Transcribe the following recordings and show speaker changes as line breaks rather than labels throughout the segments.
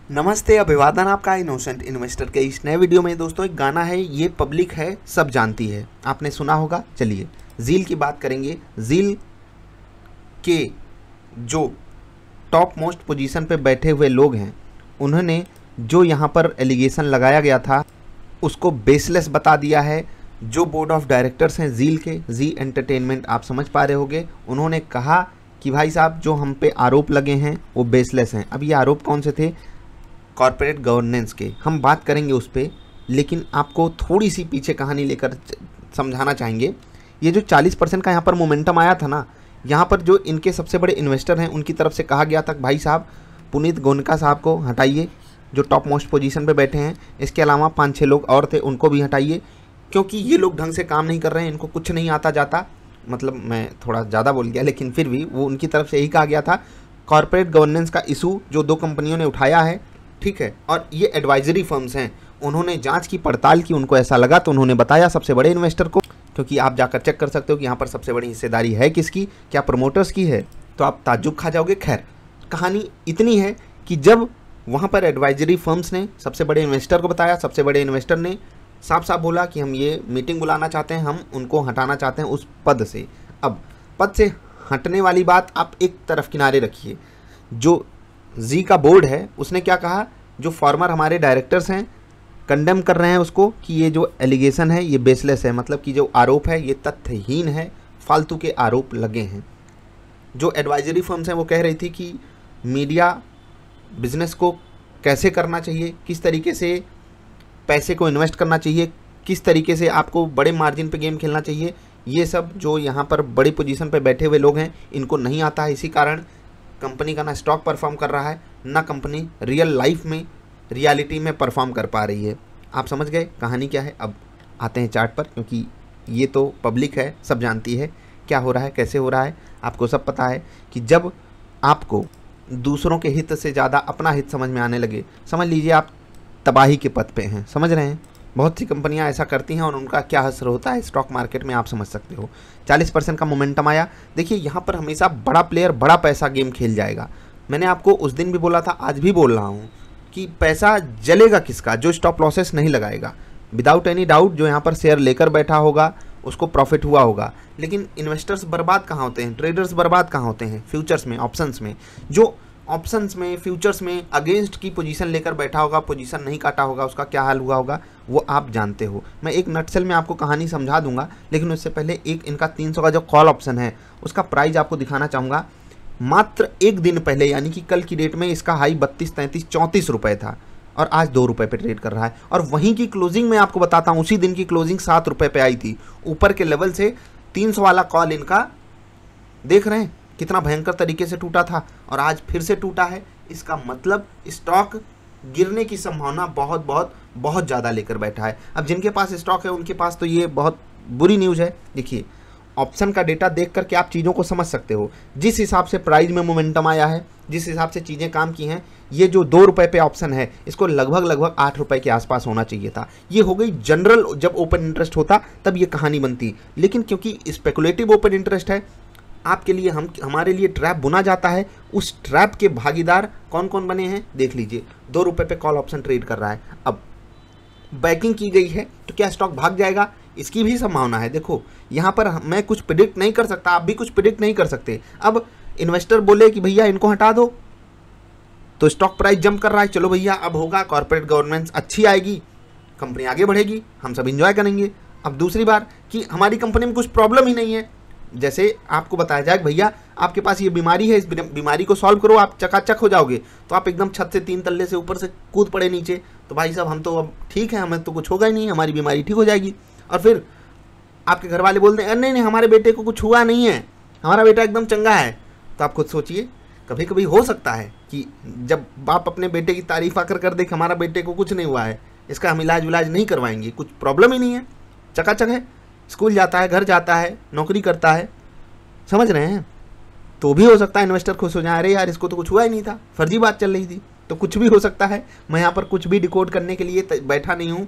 नमस्ते, अभिवादन आपका इनोसेंट इन्वेस्टर के इस नए वीडियो में। दोस्तों एक गाना है, ये पब्लिक है सब जानती है, आपने सुना होगा। चलिए जील की बात करेंगे। जील के जो टॉप मोस्ट पोजीशन पे बैठे हुए लोग हैं, उन्होंने जो यहाँ पर एलिगेशन लगाया गया था उसको बेसलेस बता दिया है। जो बोर्ड ऑफ डायरेक्टर्स हैं जील के, जी एंटरटेनमेंट, आप समझ पा रहे होंगे, उन्होंने कहा कि भाई साहब जो हम पे आरोप लगे हैं वो बेसलेस हैं। अब ये आरोप कौन से थे? कॉर्पोरेट गवर्नेंस के। हम बात करेंगे उस पर, लेकिन आपको थोड़ी सी पीछे कहानी लेकर समझाना चाहेंगे। ये जो 40% का यहाँ पर मोमेंटम आया था ना, यहाँ पर जो इनके सबसे बड़े इन्वेस्टर हैं उनकी तरफ से कहा गया था भाई साहब पुनीत गोयनका साहब को हटाइए जो टॉप मोस्ट पोजीशन पे बैठे हैं। इसके अलावा 5-6 लोग और थे, उनको भी हटाइए, क्योंकि ये लोग ढंग से काम नहीं कर रहे हैं, इनको कुछ नहीं आता जाता। मतलब मैं थोड़ा ज़्यादा बोल गया, लेकिन फिर भी वो उनकी तरफ से यही कहा गया था। कॉर्पोरेट गवर्नेंस का इशू जो 2 कंपनियों ने उठाया है, ठीक है, और ये एडवाइजरी फर्म्स हैं, उन्होंने जांच की, पड़ताल की, उनको ऐसा लगा तो उन्होंने बताया सबसे बड़े इन्वेस्टर को, क्योंकि आप जाकर चेक कर सकते हो कि यहाँ पर सबसे बड़ी हिस्सेदारी है किसकी, क्या प्रमोटर्स की है, तो आप ताज्जुब खा जाओगे। खैर, कहानी इतनी है कि जब वहाँ पर एडवाइजरी फर्म्स ने सबसे बड़े इन्वेस्टर को बताया, सबसे बड़े इन्वेस्टर ने साफ साफ बोला कि हम ये मीटिंग बुलाना चाहते हैं, हम उनको हटाना चाहते हैं उस पद से। अब पद से हटने वाली बात आप एक तरफ किनारे रखिए। जो जी का बोर्ड है उसने क्या कहा, जो फॉर्मर हमारे डायरेक्टर्स हैं कंडेम कर रहे हैं उसको कि ये जो एलिगेशन है ये बेसलेस है, मतलब कि जो आरोप है ये तथ्यहीन है, फालतू के आरोप लगे हैं। जो एडवाइजरी फर्म्स हैं वो कह रही थी कि मीडिया बिजनेस को कैसे करना चाहिए, किस तरीके से पैसे को इन्वेस्ट करना चाहिए, किस तरीके से आपको बड़े मार्जिन पे गेम खेलना चाहिए, ये सब जो यहाँ पर बड़ी पोजीशन पे बैठे हुए लोग हैं इनको नहीं आता है। इसी कारण कंपनी का ना स्टॉक परफॉर्म कर रहा है, ना कंपनी रियल लाइफ में, रियलिटी में परफॉर्म कर पा रही है। आप समझ गए कहानी क्या है। अब आते हैं चार्ट पर, क्योंकि ये तो पब्लिक है सब जानती है क्या हो रहा है, कैसे हो रहा है। आपको सब पता है कि जब आपको दूसरों के हित से ज़्यादा अपना हित समझ में आने लगे, समझ लीजिए आप तबाही के पथ पे हैं। समझ रहे हैं, बहुत सी कंपनियां ऐसा करती हैं और उनका क्या असर होता है स्टॉक मार्केट में, आप समझ सकते हो। 40% का मोमेंटम आया। देखिए यहाँ पर हमेशा बड़ा प्लेयर बड़ा पैसा गेम खेल जाएगा। मैंने आपको उस दिन भी बोला था, आज भी बोल रहा हूँ कि पैसा जलेगा किसका, जो स्टॉप लॉसेस नहीं लगाएगा। विदाउट एनी डाउट जो यहाँ पर शेयर लेकर बैठा होगा उसको प्रॉफिट हुआ होगा, लेकिन इन्वेस्टर्स बर्बाद कहाँ होते हैं, ट्रेडर्स बर्बाद कहाँ होते हैं? फ्यूचर्स में, ऑप्शंस में। जो ऑप्शंस में, फ्यूचर्स में अगेंस्ट की पोजीशन लेकर बैठा होगा, पोजीशन नहीं काटा होगा, उसका क्या हाल हुआ होगा वो आप जानते हो। मैं एक नटसेल में आपको कहानी समझा दूंगा, लेकिन उससे पहले एक इनका 300 का जो कॉल ऑप्शन है उसका प्राइस आपको दिखाना चाहूँगा। मात्र एक दिन पहले यानी कि कल की डेट में इसका हाई 32, 33, 34 रुपये था और आज 2 रुपये पे ट्रेड कर रहा है। और वहीं की क्लोजिंग में आपको बताता हूँ, उसी दिन की क्लोजिंग 7 रुपये पे आई थी। ऊपर के लेवल से 300 वाला कॉल इनका देख रहे हैं कितना भयंकर तरीके से टूटा था और आज फिर से टूटा है। इसका मतलब स्टॉक गिरने की संभावना बहुत बहुत बहुत ज़्यादा लेकर बैठा है। अब जिनके पास स्टॉक है उनके पास तो ये बहुत बुरी न्यूज़ है। देखिए ऑप्शन का डेटा देख करके आप चीज़ों को समझ सकते हो। जिस हिसाब से प्राइस में मोमेंटम आया है, जिस हिसाब से चीज़ें काम की हैं, ये जो 2 रुपये पे ऑप्शन है इसको लगभग 8 रुपये के आसपास होना चाहिए था। ये हो गई जनरल, जब ओपन इंटरेस्ट होता तब ये कहानी बनती, लेकिन क्योंकि स्पेकुलेटिव ओपन इंटरेस्ट है, आपके लिए, हमारे लिए ट्रैप बुना जाता है। उस ट्रैप के भागीदार कौन कौन बने हैं देख लीजिए। 2 रुपये पे कॉल ऑप्शन ट्रेड कर रहा है। अब बैकिंग की गई है तो क्या स्टॉक भाग जाएगा? इसकी भी संभावना है। देखो यहाँ पर मैं कुछ प्रिडिक्ट नहीं कर सकता, आप भी कुछ प्रिडिक्ट नहीं कर सकते। अब इन्वेस्टर बोले कि भैया इनको हटा दो, तो स्टॉक प्राइस जंप कर रहा है, चलो भैया अब होगा, कॉर्पोरेट गवर्नेंस अच्छी आएगी, कंपनी आगे बढ़ेगी, हम सब इंजॉय करेंगे। अब दूसरी बार कि हमारी कंपनी में कुछ प्रॉब्लम ही नहीं है, जैसे आपको बताया जाए भैया आपके पास ये बीमारी है, इस बीमारी को सॉल्व करो, आप चकाचक हो जाओगे, तो आप एकदम छत से 3 तल्ले से ऊपर से कूद पड़े नीचे, तो भाई साहब हम तो अब ठीक है, हमें तो कुछ होगा ही नहीं, हमारी बीमारी ठीक हो जाएगी। और फिर आपके घर वाले बोलते हैं नहीं नहीं हमारे बेटे को कुछ हुआ नहीं है, हमारा बेटा एकदम चंगा है। तो आप खुद सोचिए, कभी कभी हो सकता है कि जब बाप अपने बेटे की तारीफ आकर कर दे कि हमारा बेटे को कुछ नहीं हुआ है, इसका हम इलाज नहीं करवाएंगे, कुछ प्रॉब्लम ही नहीं है, चकाचक है, स्कूल जाता है, घर जाता है, नौकरी करता है, समझ रहे हैं? तो भी हो सकता है इन्वेस्टर खुश हो जाए, अरे यार इसको तो कुछ हुआ ही नहीं था, फर्जी बात चल रही थी। तो कुछ भी हो सकता है। मैं यहाँ पर कुछ भी डिकोड करने के लिए बैठा नहीं हूँ,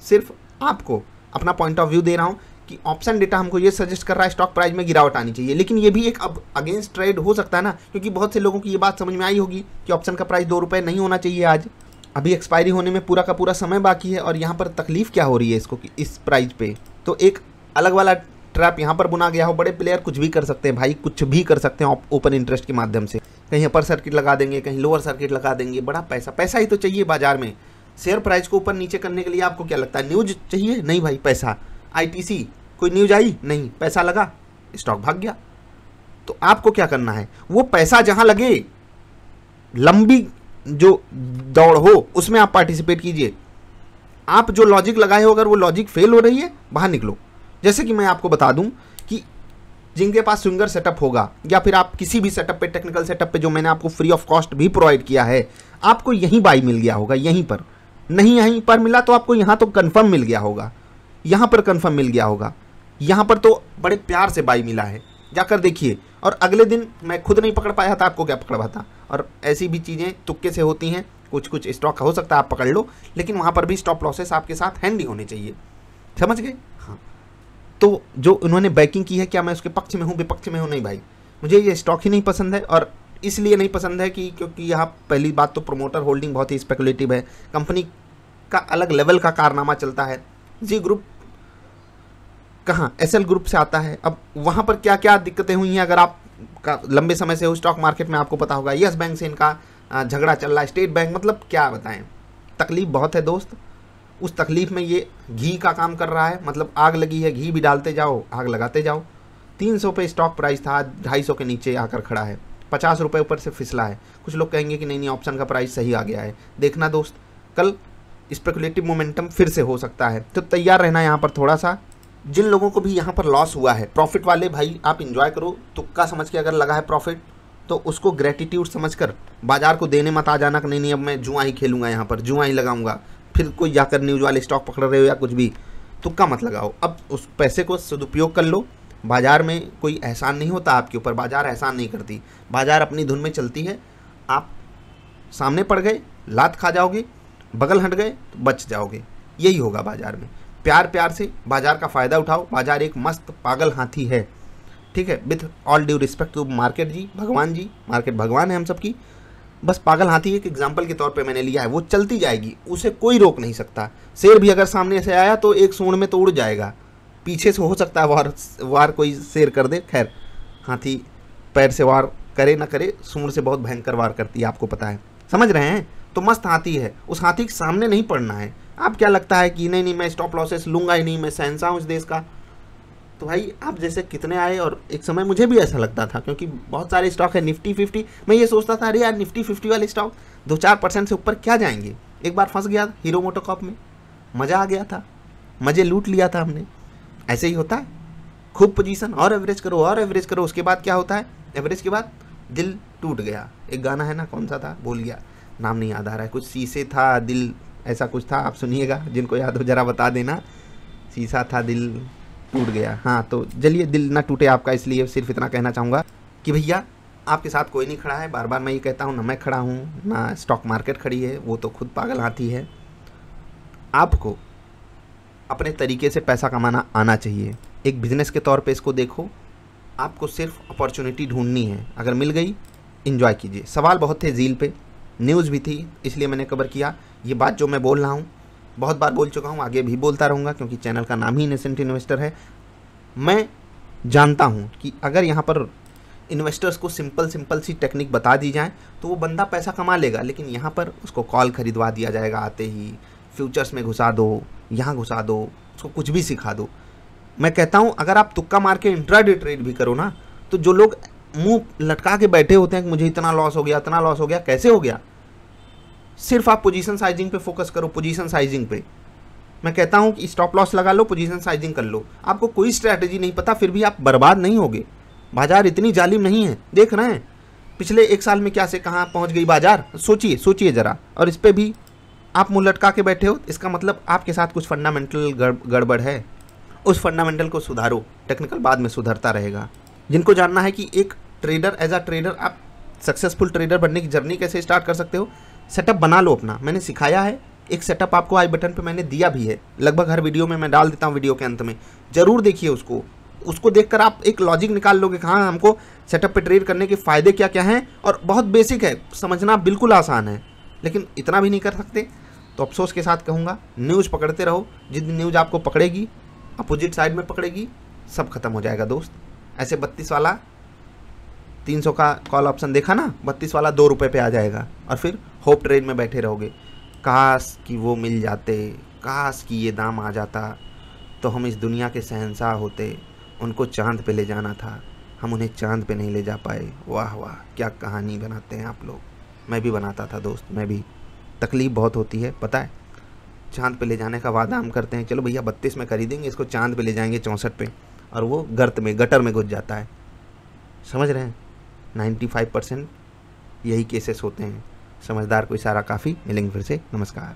सिर्फ आपको अपना पॉइंट ऑफ व्यू दे रहा हूँ कि ऑप्शन डेटा हमको ये सजेस्ट कर रहा है स्टॉक प्राइस में गिरावट आनी चाहिए, लेकिन ये भी एक अब अगेंस्ट ट्रेड हो सकता है ना, क्योंकि बहुत से लोगों की ये बात समझ में आई होगी कि ऑप्शन का प्राइस 2 रुपये नहीं होना चाहिए आज, अभी एक्सपायरी होने में पूरा का पूरा समय बाकी है। और यहाँ पर तकलीफ क्या हो रही है इसको कि इस प्राइस पे, तो एक अलग वाला ट्रैप यहाँ पर बुना गया हो। बड़े प्लेयर कुछ भी कर सकते हैं भाई, कुछ भी कर सकते हैं ओपन इंटरेस्ट के माध्यम से, कहीं अपर सर्किट लगा देंगे, कहीं लोअर सर्किट लगा देंगे। बड़ा पैसा ही तो चाहिए बाजार में। शेयर प्राइस को ऊपर नीचे करने के लिए आपको क्या लगता है, न्यूज चाहिए? नहीं भाई, पैसा। ITC कोई न्यूज आई? नहीं, पैसा लगा, स्टॉक भाग गया। तो आपको क्या करना है, वो पैसा जहां लगे, लंबी जो दौड़ हो उसमें आप पार्टिसिपेट कीजिए। आप जो लॉजिक लगाए हो, अगर वो लॉजिक फेल हो रही है, बाहर निकलो। जैसे कि मैं आपको बता दूं कि जिनके पास स्विंगर सेटअप होगा या फिर आप किसी भी सेटअप पे, टेक्निकल सेटअप पे जो मैंने आपको फ्री ऑफ कॉस्ट भी प्रोवाइड किया है, आपको यहीं बाई मिल गया होगा, यहीं पर नहीं, यहीं पर मिला तो आपको यहाँ तो कंफर्म मिल गया होगा, यहाँ पर कंफर्म मिल गया होगा, यहाँ पर तो बड़े प्यार से बाई मिला है, जाकर देखिए। और अगले दिन मैं खुद नहीं पकड़ पाया था, आपको क्या पकड़ पाता। और ऐसी भी चीज़ें तुक्के से होती हैं, कुछ स्टॉक हो सकता है आप पकड़ लो, लेकिन वहाँ पर भी स्टॉप लॉसेस आपके साथ हैंडी होने चाहिए, समझ गए? हाँ, तो जो उन्होंने बैकिंग की है, क्या मैं उसके पक्ष में हूँ, विपक्ष में हूँ? नहीं भाई, मुझे ये स्टॉक ही नहीं पसंद है। और इसलिए नहीं पसंद है कि क्योंकि यहाँ पहली बात तो प्रोमोटर होल्डिंग बहुत ही स्पेकुलेटिव है, कंपनी का अलग लेवल का कारनामा चलता है। जी ग्रुप कहाँ, SL ग्रुप से आता है। अब वहाँ पर क्या क्या दिक्कतें हुई हैं, अगर आप लंबे समय से हो स्टॉक मार्केट में, आपको पता होगा। यस बैंक से इनका झगड़ा चल रहा है, स्टेट बैंक, मतलब क्या बताएं, तकलीफ बहुत है दोस्त। उस तकलीफ में ये घी का काम कर रहा है, मतलब आग लगी है, घी भी डालते जाओ, आग लगाते जाओ। 300 पे स्टॉक प्राइस था, 250 के नीचे आकर खड़ा है, 50 रुपये ऊपर से फिसला है। कुछ लोग कहेंगे कि नहीं ऑप्शन का प्राइस सही आ गया है। देखना दोस्त, कल स्पेकुलेटिव मोमेंटम फिर से हो सकता है, तो तैयार रहना यहाँ पर थोड़ा सा। जिन लोगों को भी यहाँ पर लॉस हुआ है, प्रॉफिट वाले भाई आप इंजॉय करो, तुक्का समझ के अगर लगा है प्रॉफिट तो उसको ग्रेटिट्यूड समझकर बाजार को देने मत आ जाना कि नहीं अब मैं जुआ ही खेलूंगा, यहाँ पर जुआ ही लगाऊंगा, फिर कोई जाकर न्यूज वाले स्टॉक पकड़ रहे हो या कुछ भी, तुक्का मत लगाओ। अब उस पैसे को सदुपयोग कर लो। बाजार में कोई एहसान नहीं होता आपके ऊपर, बाजार एहसान नहीं करती, बाजार अपनी धुन में चलती है। आप सामने पड़ गए, लात खा जाओगे, बगल हट गए तो बच जाओगे, यही होगा बाजार में। प्यार प्यार से बाजार का फ़ायदा उठाओ। बाजार एक मस्त पागल हाथी है, ठीक है, with all due respect to market ji, भगवान जी, मार्केट भगवान है हम सबकी, बस पागल हाथी एक एग्जाम्पल के तौर पे मैंने लिया है। वो चलती जाएगी, उसे कोई रोक नहीं सकता। शेर भी अगर सामने से आया तो एक सूंड में तो उड़ जाएगा, पीछे से हो सकता है वार कोई शेर कर दे। खैर, हाथी पैर से वार करे ना करे, सूंड से बहुत भयंकर वार करती है, आपको पता है, समझ रहे हैं? तो मस्त हाथी है, उस हाथी के सामने नहीं पड़ना है। आप क्या लगता है कि नहीं मैं स्टॉप लॉसेस लूँगा ही नहीं, मैं शहंशाह हूँ इस देश का? तो भाई आप जैसे कितने आए, और एक समय मुझे भी ऐसा लगता था, क्योंकि बहुत सारे स्टॉक है निफ्टी 50, मैं ये सोचता था अरे यार निफ्टी 50 वाले स्टॉक 2-4% से ऊपर क्या जाएंगे। एक बार फंस गया हीरो मोटोकॉर्प में, मज़ा आ गया था, मज़े लूट लिया था हमने। ऐसे ही होता है, खूब पोजीशन और एवरेज करो और एवरेज करो, उसके बाद क्या होता है, एवरेज के बाद दिल टूट गया। एक गाना है ना, कौन सा था भूल गया, नाम नहीं याद आ रहा है, कुछ शीशे था दिल, ऐसा कुछ था, आप सुनिएगा, जिनको याद हो जरा बता देना। शीशा था दिल टूट गया, हाँ। तो चलिए, दिल ना टूटे आपका, इसलिए सिर्फ इतना कहना चाहूँगा कि भैया आपके साथ कोई नहीं खड़ा है। बार बार मैं ये कहता हूँ, ना मैं खड़ा हूँ ना स्टॉक मार्केट खड़ी है, वो तो खुद पागल हाथी है। आपको अपने तरीके से पैसा कमाना आना चाहिए, एक बिजनेस के तौर पे इसको देखो। आपको सिर्फ अपॉर्चुनिटी ढूंढनी है, अगर मिल गई एंजॉय कीजिए। सवाल बहुत थे झील पे, न्यूज़ भी थी, इसलिए मैंने कवर किया। ये बात जो मैं बोल रहा हूँ बहुत बार बोल चुका हूँ, आगे भी बोलता रहूँगा, क्योंकि चैनल का नाम ही इनोसेंट इन्वेस्टर है। मैं जानता हूँ कि अगर यहाँ पर इन्वेस्टर्स को सिंपल सी टेक्निक बता दी जाए तो वो बंदा पैसा कमा लेगा, लेकिन यहाँ पर उसको कॉल खरीदवा दिया जाएगा आते ही, फ्यूचर्स में घुसा दो, यहाँ घुसा दो, उसको कुछ भी सिखा दो। मैं कहता हूँ अगर आप तुक्का मार के इंट्राडे ट्रेड भी करो ना, तो जो लोग मुंह लटका के बैठे होते हैं कि मुझे इतना लॉस हो गया, इतना लॉस हो गया, कैसे हो गया, सिर्फ आप पोजीशन साइजिंग पे फोकस करो, पोजीशन साइजिंग पे। मैं कहता हूँ कि स्टॉप लॉस लगा लो, पोजीशन साइजिंग कर लो। आपको कोई स्ट्रैटेजी नहीं पता फिर भी आप बर्बाद नहीं होगे। बाजार इतनी जालिम नहीं है, देख रहे हैं पिछले 1 साल में क्या से कहाँ पहुँच गई बाजार, सोचिए ज़रा। और इस पर भी आप मुँह लटका के बैठे हो, इसका मतलब आपके साथ कुछ फंडामेंटल गड़बड़ है। उस फंडामेंटल को सुधारो, टेक्निकल बाद में सुधरता रहेगा। जिनको जानना है कि एक ट्रेडर, एज अ ट्रेडर आप सक्सेसफुल ट्रेडर बनने की जर्नी कैसे स्टार्ट कर सकते हो, सेटअप बना लो अपना, मैंने सिखाया है। एक सेटअप आपको आई बटन पे मैंने दिया भी है, लगभग हर वीडियो में मैं डाल देता हूँ वीडियो के अंत में, ज़रूर देखिए उसको देखकर आप एक लॉजिक निकाल लोगे कि हाँ हमको सेटअप पे ट्रेड करने के फ़ायदे क्या क्या हैं। और बहुत बेसिक है, समझना बिल्कुल आसान है, लेकिन इतना भी नहीं कर सकते। तो अफसोस के साथ कहूँगा न्यूज़ पकड़ते रहो, जिस दिन न्यूज़ आपको पकड़ेगी, अपोजिट साइड में पकड़ेगी, सब खत्म हो जाएगा दोस्त। ऐसे 32 वाला 300 का कॉल ऑप्शन देखा ना, 32 वाला 2 रुपये पे आ जाएगा और फिर होप ट्रेड में बैठे रहोगे। काश कि वो मिल जाते, काश कि ये दाम आ जाता तो हम इस दुनिया के शहंशाह होते, उनको चांद पे ले जाना था, हम उन्हें चांद पे नहीं ले जा पाए। वाह वाह, क्या कहानी बनाते हैं आप लोग। मैं भी बनाता था दोस्त, मैं भी। तकलीफ़ बहुत होती है पता है। चांद पे ले जाने का वादा हम करते हैं, चलो भैया 32 में खरीदेंगे, इसको चांद पे ले जाएंगे 64 पे, और वो गटर में घुस जाता है। समझ रहे हैं, 95% यही केसेस होते हैं। समझदार को इशारा काफ़ी। मिलेंगे फिर से, नमस्कार।